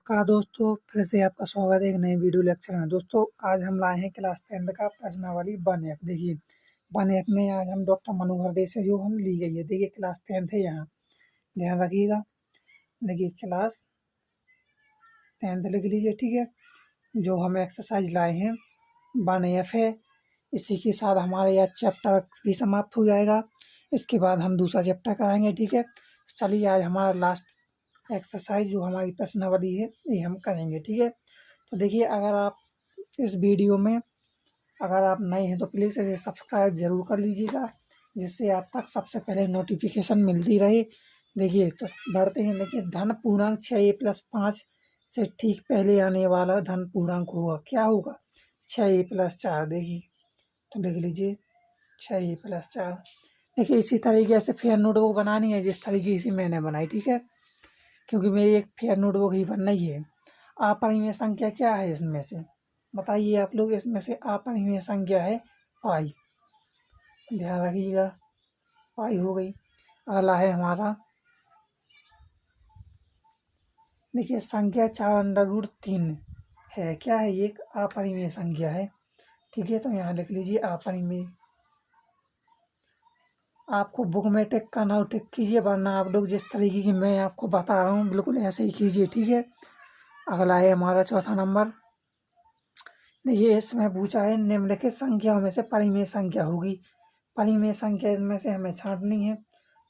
नमस्कार दोस्तों, फिर से आपका स्वागत है एक नए वीडियो लेक्चर में। दोस्तों आज हम लाए हैं क्लास 10 का प्रश्नावली 1F। देखिए 1F में आज हम डॉक्टर मनोहर दे से जो हम ली गई है। देखिए क्लास 10 है यहाँ, ध्यान रखिएगा। देखिए क्लास 10 लिख लीजिए, ठीक है। जो हम एक्सरसाइज लाए हैं 1F है। इसी के साथ हमारा यह चैप्टर भी समाप्त हो जाएगा। इसके बाद हम दूसरा चैप्टर कराएंगे, ठीक है। चलिए आज हमारा लास्ट एक्सरसाइज जो हमारी प्रश्नावली है ये हम करेंगे, ठीक है। तो देखिए अगर आप इस वीडियो में अगर आप नए हैं तो प्लीज़ इसे सब्सक्राइब ज़रूर कर लीजिएगा, जिससे आप तक सबसे पहले नोटिफिकेशन मिलती रहे। देखिए तो बढ़ते हैं। देखिए धन पूर्णांक 6a+5 से ठीक पहले आने वाला धन पूर्णांक होगा, क्या होगा? 6a+4। देखिए तो लिख लीजिए 6a+4। देखिए इसी तरीके से फेयर नोटबुक बनानी है जिस तरीके से मैंने बनाई, ठीक है, क्योंकि मेरी एक फेयर नोटबुक ही बन रही है। अपरिमेय संख्या क्या है इसमें से? बताइए आप लोग, इसमें से अपरिमेय संख्या है पाई। ध्यान रखिएगा, पाई हो गई। अगला है हमारा, देखिए संख्या 4√3 है, क्या है? ये एक अपरिमेय संख्या है, ठीक है। तो यहाँ लिख लीजिए अपरिमेय। आपको बुक में टिक करना हो टिक कीजिए, वरना आप लोग जिस तरीके की मैं आपको बता रहा हूँ बिल्कुल ऐसे ही कीजिए, ठीक है। अगला है हमारा चौथा नंबर। देखिए इसमें पूछा है निम्नलिखित संख्याओं में से परिमेय संख्या होगी। परिमेय संख्या इसमें से हमें छांटनी है।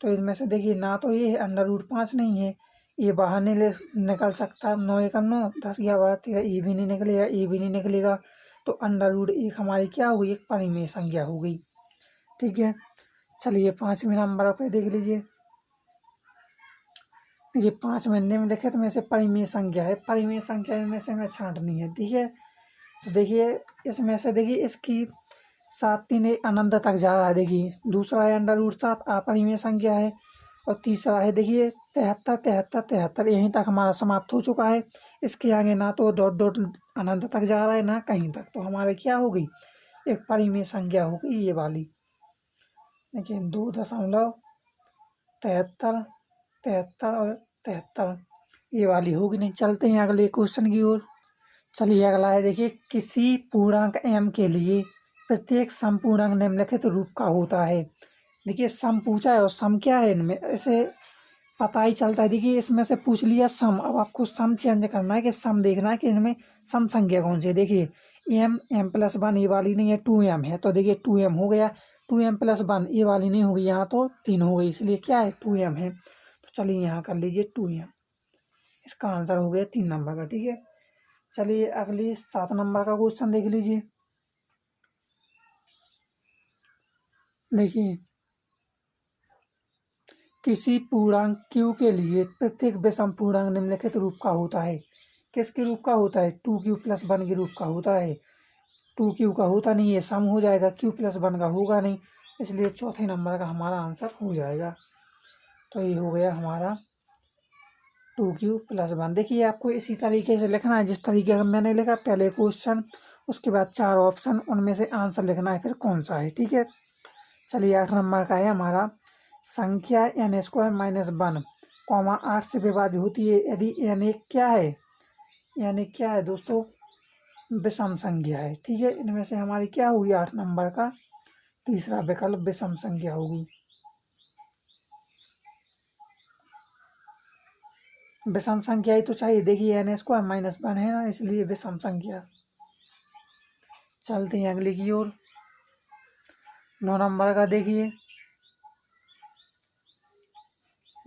तो इसमें से देखिए ना तो ये √5 नहीं है, ये बाहर नहीं निकल सकता। 9 एकम 9, 10 या 12 13, ये भी नहीं निकलेगा, ये भी नहीं निकलेगा। तो √1 हमारी क्या होगी? एक परिमेय संख्या हो गई, ठीक है। चलिए 5वें नंबर पे देख लीजिए। ये 5 में निम्नलिखित में से परिमेय संख्या है। परिमेय संख्या इनमें से हमें छांटनी है, ठीक है। तो देखिए इसमें से देखिए इसकी 7 3 अनंत तक जा रहा है। देखिए दूसरा है √7 अपरिमेय संख्या है। और तीसरा है देखिए 73 73 73, यहीं तक हमारा समाप्त हो चुका है। इसके आगे ना तो डॉट डॉट अनंत तक जा रहा है ना कहीं तक। तो हमारे क्या हो गई? एक परिमेय संख्या हो गई ये वाली। देखिए 2.73 73 और 73 ये वाली होगी नहीं। चलते हैं अगले क्वेश्चन की ओर। चलिए अगला है, देखिए किसी पूर्णांक m के लिए प्रत्येक समपूर्णांक निम्नलिखित रूप का होता है। देखिए सम पूछा है और सम क्या है इनमें ऐसे पता ही चलता है। देखिए इसमें से पूछ लिया सम, अब आपको सम चेंज करना है कि सम देखना है कि इनमें सम संख्या कौन सी है। देखिए m+1 ये वाली नहीं है, 2m है, तो देखिए 2m हो गया। 2m+1 ये वाली नहीं होगी, यहाँ तो 3 हो गई, इसलिए क्या है? 2m है। तो चलिए यहाँ कर लीजिए 2m। इसका आंसर हो गया 3 नंबर का, ठीक है। चलिए अगली 7 नंबर का क्वेश्चन देख लीजिए। देखिए किसी पूर्णांक q के लिए प्रत्येक विषम पूर्णांक निम्नलिखित रूप का होता है। किसके रूप का होता है? 2q+1 के रूप का होता है। 2q का होता नहीं है, सम हो जाएगा, q+1 का होगा नहीं, इसलिए चौथे नंबर का हमारा आंसर हो जाएगा। तो ये हो गया हमारा 2q+1। देखिए आपको इसी तरीके से लिखना है जिस तरीके का मैंने लिखा। पहले क्वेश्चन, उसके बाद 4 ऑप्शन, उनमें से आंसर लिखना है फिर कौन सा है, ठीक है। चलिए 8 नंबर का है हमारा, संख्या n² - 1, 8 से विभाज्य होती है यदि n एक क्या है? n एक क्या है दोस्तों? विषम संख्या है, ठीक है। इनमें से हमारी क्या होगी? 8 नंबर का तीसरा विकल्प विषम संख्या होगी। विषम संख्या ही तो चाहिए। देखिए n² - 1 है ना, इसलिए विषम संख्या। चलते हैं अगले की ओर। 9 नंबर का देखिए।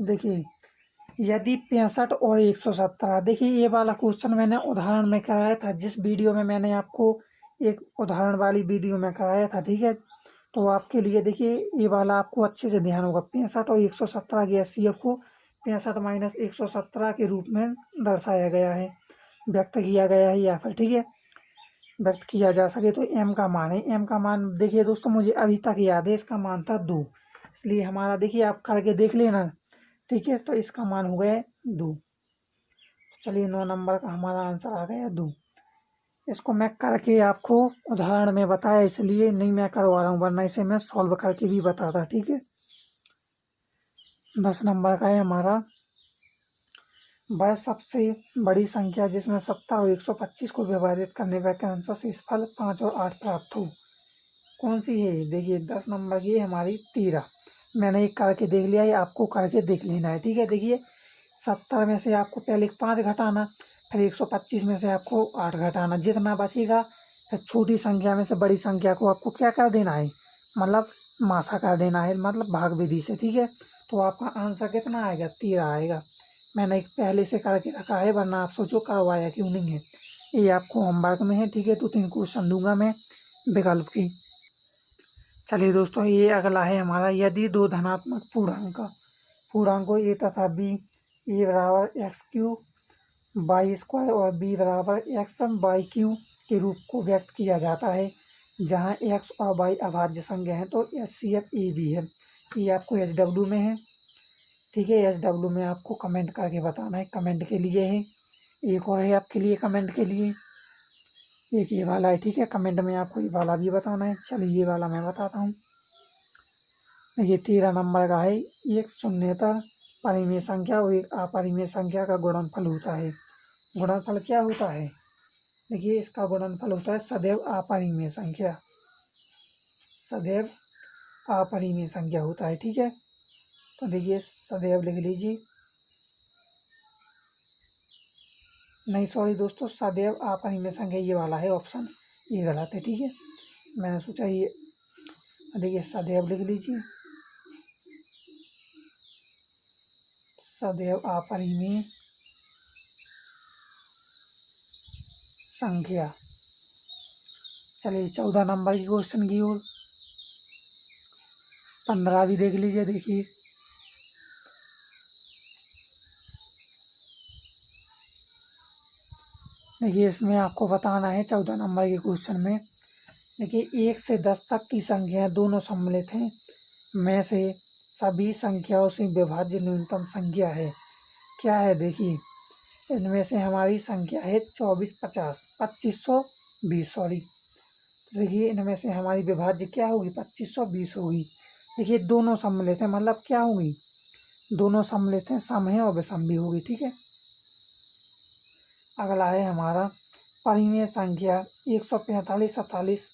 देखिए यदि 65 और 117, देखिए ये वाला क्वेश्चन मैंने उदाहरण में कराया था, जिस वीडियो में मैंने आपको एक उदाहरण वाली वीडियो में कराया था, ठीक है। तो आपके लिए देखिए ये वाला आपको अच्छे से ध्यान होगा। 65 और 117 के एचसीएफ को 65 - 117 के रूप में दर्शाया गया है, व्यक्त किया गया है, या फिर ठीक है व्यक्त किया जा सके। तो m का मान है, m का मान देखिए दोस्तों मुझे अभी तक याद है, इसका मान था 2, इसलिए हमारा देखिए आप करके देख लेना, ठीक है। तो इसका मान हो गया 2। चलिए 9 नंबर का हमारा आंसर आ गया 2। इसको मैं करके आपको उदाहरण में बताया, इसलिए नहीं मैं करवा रहा हूँ, वरना इसे मैं सॉल्व करके भी बताता, ठीक है। 10 नंबर का है हमारा, वह सबसे बड़ी संख्या जिसमें 70 और 125 को विभाजित करने पर क्रमशः शेषफल 5 और 8 प्राप्त हो। कौन सी है? देखिए 10 नंबर की है हमारी 13। मैंने एक करके देख लिया, ये आपको करके देख लेना है, ठीक है। देखिए 70 में से आपको पहले 5 घटाना, फिर 125 में से आपको 8 घटाना, जितना बचेगा फिर छोटी संख्या में से बड़ी संख्या को आपको क्या कर देना है, मतलब मासा कर देना है, मतलब भाग विधि से, ठीक है। तो आपका आंसर कितना आएगा? 13 आएगा। मैंने एक पहले से करके रखा है, वरना आप सोचो करवाया क्यों नहीं है। ये आपको होमवर्क में है, ठीक है। तो 3 क्वेश्चन दूंगा मैं विकल्प की। चलिए दोस्तों, ये अगला है हमारा, यदि दो धनात्मक पूर्णांकों ए तथा बी, ए बराबर एक्स क्यू वाई स्क्वायर और बी बराबर एक्स वाई क्यू के रूप को व्यक्त किया जाता है, जहां एक्स और वाई अभाज्य संख्या है, तो H C F A B है। ये आपको एच डब्ल्यू में है, ठीक है। एच डब्ल्यू में आपको कमेंट करके बताना है, कमेंट के लिए है। एक और है आपके लिए कमेंट के लिए, एक ये वाला है, ठीक है। कमेंट में आपको ये वाला भी बताना है। चलिए ये वाला मैं बताता हूँ। ये 13 नंबर का है, एक शून्येतर परिमेय संख्या और एक अपरिमेय संख्या का गुणनफल होता है। गुणनफल क्या होता है? देखिए इसका गुणनफल होता है सदैव अपरिमेय संख्या, सदैव अपरिमेय संख्या होता है, ठीक है। तो देखिए सदैव लिख लीजिए, नहीं सॉरी दोस्तों, सदैव अपरिमेय संख्या ये वाला है ऑप्शन, ये गलत है, ठीक है। मैंने सोचा ये, देखिए सदैव लिख लीजिए, सदैव अपरिमेय संख्या। चलिए 14 नंबर की क्वेश्चन की ओर, 15 भी देख लीजिए। देखिए इसमें आपको बताना है 14 नंबर के क्वेश्चन में। देखिए 1 से 10 तक की संख्याएं दोनों सम्मिलित हैं में से सभी संख्याओं से विभाज्य न्यूनतम संख्या है, क्या है? देखिए इनमें से हमारी संख्या है 2520 सॉरी। देखिए इनमें से हमारी विभाज्य क्या होगी? 2520 होगी। देखिए दोनों सम्मिलित हैं, मतलब क्या होगी? दोनों सम्मिलित हैं, सम है और विषम भी होगी, ठीक है। अगला है हमारा परिमेय संख्या 145 47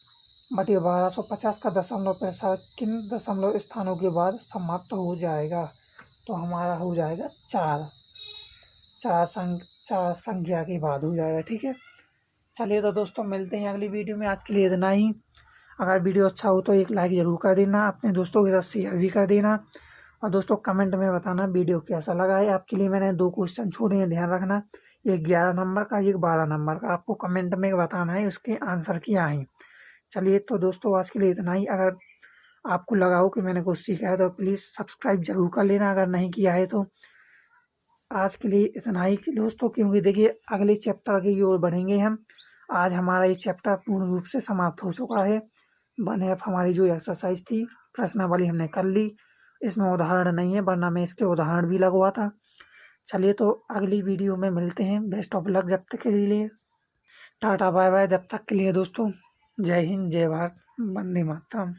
बटे 1250 का दशमलव प्रसार किन दशमलव स्थानों के बाद समाप्त हो जाएगा? तो हमारा हो जाएगा चार संख्या के बाद हो जाएगा, ठीक है। चलिए तो दोस्तों मिलते हैं अगली वीडियो में, आज के लिए इतना ही। अगर वीडियो अच्छा हो तो एक लाइक ज़रूर कर देना, अपने दोस्तों के साथ शेयर भी कर देना, और दोस्तों कमेंट में बताना वीडियो कैसा लगा है। आपके लिए मैंने 2 क्वेश्चन छोड़े हैं, ध्यान रखना, एक 11 नंबर का, एक 12 नंबर का। आपको कमेंट में बताना है उसके आंसर क्या हैं। चलिए तो दोस्तों आज के लिए इतना ही। अगर आपको लगा हो कि मैंने कुछ सीखा है तो प्लीज़ सब्सक्राइब जरूर कर लेना, अगर नहीं किया है तो। आज के लिए इतना ही दोस्तों, क्योंकि देखिए अगले चैप्टर की ओर बढ़ेंगे हम। आज हमारा ये चैप्टर पूर्ण रूप से समाप्त हो चुका है। 1F हमारी जो एक्सरसाइज थी, प्रश्नावली हमने कर ली। इसमें उदाहरण नहीं है, वरना मैं इसके उदाहरण भी लगवा था। चलिए तो अगली वीडियो में मिलते हैं। बेस्ट ऑफ लक जब तक के लिए, टाटा बाय बाय। जब तक के लिए दोस्तों, जय हिंद, जय भारत, वंदे मातरम।